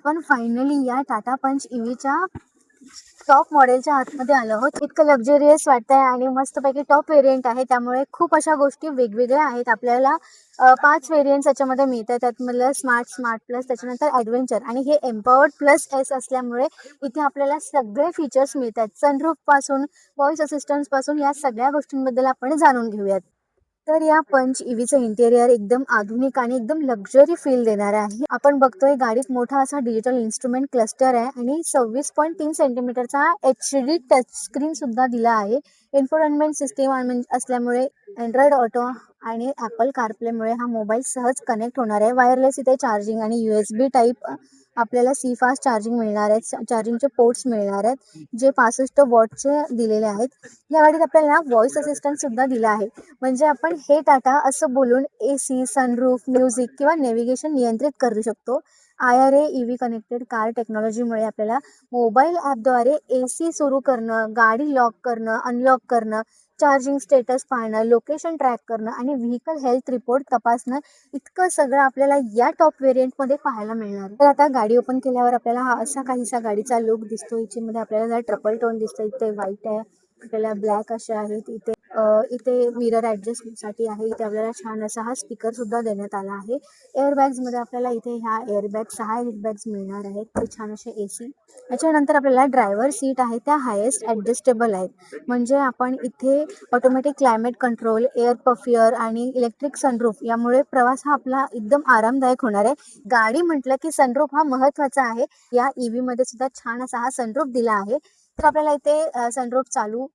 आपण फायनली या टाटा पंच ईव्हीच्या टॉप मॉडेलच्या आतमध्ये आलो आहोत. इतकं लक्झरियस वाटतंय आणि मस्तपैकी टॉप व्हेरियंट आहे, त्यामुळे खूप अशा गोष्टी वेगवेगळ्या आहेत. आपल्याला 5 व्हेरियंट्स याच्यामध्ये मिळतात. त्यातमधलं स्मार्ट प्लस, त्याच्यानंतर ॲडव्हेंचर आणि हे एम्पॉवर्ड प्लस एस असल्यामुळे इथे आपल्याला सगळे फीचर्स मिळतात. सनरूफपासून व्हॉइस असिस्टंट्सपासून या सगळ्या गोष्टींबद्दल आपण जाणून घेऊयात. तर या पंच ईव्हीचं इंटेरियर एकदम आधुनिक आणि एकदम लक्झरी फील देणार आहे. आपण बघतोय गाडीत मोठा असा डिजिटल इन्स्ट्रुमेंट क्लस्टर आहे आणि 26.3 सेंटीमीटरचा HD टच स्क्रीन सुद्धा दिला आहे. इन्फोटेनमेंट सिस्टीम असल्यामुळे अँड्रॉइड ऑटो आणि ॲपल कारप्लेमुळे हा मोबाईल सहज कनेक्ट होणार आहे. वायरलेस इथे चार्जिंग आणि USB टाईप आपल्याला सी फास्ट चार्जिंग मिळणार आहेत. चार्जिंगचे पोर्ट्स मिळणार आहेत जे 65 वॉटचे दिलेले आहेत. या गाडीत आपल्याला व्हॉइस असिस्टंट सुद्धा दिला आहे. म्हणजे आपण हे टाटा असं बोलून AC, सनरूफ, म्युझिक किंवा नेव्हिगेशन नियंत्रित करू शकतो. IRA EV कनेक्टेड कार टेक्नॉलॉजीमुळे आपल्याला मोबाईल ॲपद्वारे AC सुरू करणं, गाडी लॉक करणं, अनलॉक करणं, चार्जिंग स्टेटस पाहणं, लोकेशन ट्रॅक करणं आणि व्हेकल हेल्थ रिपोर्ट तपासणं, इतकं सगळं आपल्याला या टॉप व्हेरियंटमध्ये पाहायला मिळणार. तर आता गाडी ओपन केल्यावर आपल्याला हा असा काहीसा गाडीचा लुक दिसतो. याच्यामध्ये आपल्याला ट्रिपल टोन दिसतं. इथे व्हाईट आहे, आपल्याला ब्लॅक असे आहेत. इथे मिरर ॲडजस्टसाठी आहे. इथे आपल्याला छान असा हा स्पीकर सुद्धा देण्यात आला आहे. एअरबॅग्समध्ये आपल्याला इथे ह्या एअरबॅग 6 एअरबॅग्स मिळणार आहेत. ते छान असे AC. याच्यानंतर आपल्याला ड्रायव्हर सीट आहे त्या हायेस्ट ॲडजस्टेबल आहेत. म्हणजे आपण इथे ऑटोमॅटिक क्लायमेट कंट्रोल, एअर पफ्युअर आणि इलेक्ट्रिक सनरूफ यामुळे प्रवास हा आपला एकदम आरामदायक होणार आहे. गाडी म्हटलं की सनरूफ हा महत्त्वाचा आहे. या EVमध्ये सुद्धा छान असा हा सनरूफ दिला आहे. तर आपल्याला इथे सनरूफ चालू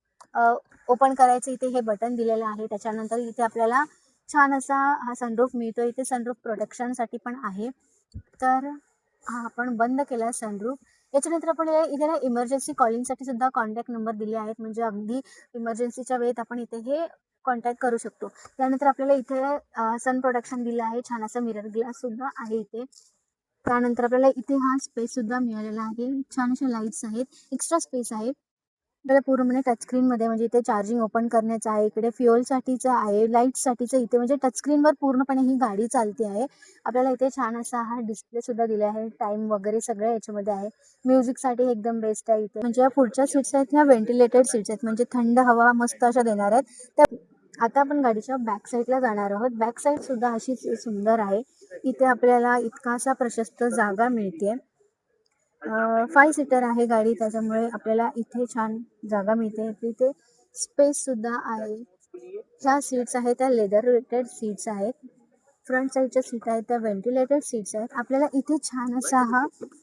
ओपन करायचं इथे हे बटन दिलेलं आहे. त्याच्यानंतर इथे आपल्याला छान असा हा सनरूफ मिळतो. इथे सनरूफ प्रोटेक्शनसाठी पण आहे. तर हा आपण बंद केला सनरूफ. याच्यानंतर आपण इथे ना इमर्जन्सी कॉलिंगसाठी सुद्धा कॉन्टॅक्ट नंबर दिले आहेत. म्हणजे अगदी इमर्जन्सीच्या वेळेत आपण इथे हे कॉन्टॅक्ट करू शकतो. त्यानंतर आपल्याला इथे सन प्रोटेक्शन दिलं आहे. छान असा मिरर ग्लास सुद्धा आहे इथे. त्यानंतर आपल्याला इथे हा स्पेस सुद्धा मिळालेला आहे. छान अशा लाईट्स आहेत, एक्स्ट्रा स्पेस आहे. आपल्याला पूर्णपणे टचस्क्रीनमध्ये म्हणजे इथे चार्जिंग ओपन करण्याचं आहे, इकडे फ्युअलसाठीचं आहे, लाईट्ससाठीचं इथे म्हणजे टचस्क्रीनवर पूर्णपणे ही गाडी चालते आहे. आपल्याला इथे छान असा हा डिस्प्लेसुद्धा दिला आहे. टाईम वगैरे सगळं याच्यामध्ये आहे. म्युझिकसाठी एकदम बेस्ट आहे इथे. म्हणजे या पुढच्या सीट्स आहेत ह्या व्हेंटिलेटेड सीट्स आहेत. म्हणजे थंड हवा मस्त अशा देणार आहेत. त्या आता आपण गाडीच्या बॅक साईडला जाणार आहोत. बॅक साईडसुद्धा अशीच सुंदर आहे. इथे आपल्याला इतका असा प्रशस्त जागा मिळते. 5 सीटर आहे गाडी, त्याच्यामुळे आपल्याला इथे छान जागा मिळते. इथे स्पेससुद्धा आहे. ह्या सीट्स आहेत त्या लेदर रेटेड सीट्स आहेत. फ्रंट साईडच्या सीट आहेत त्या व्हेंटिलेटेड सीट्स आहेत. आपल्याला इथे छान असा हा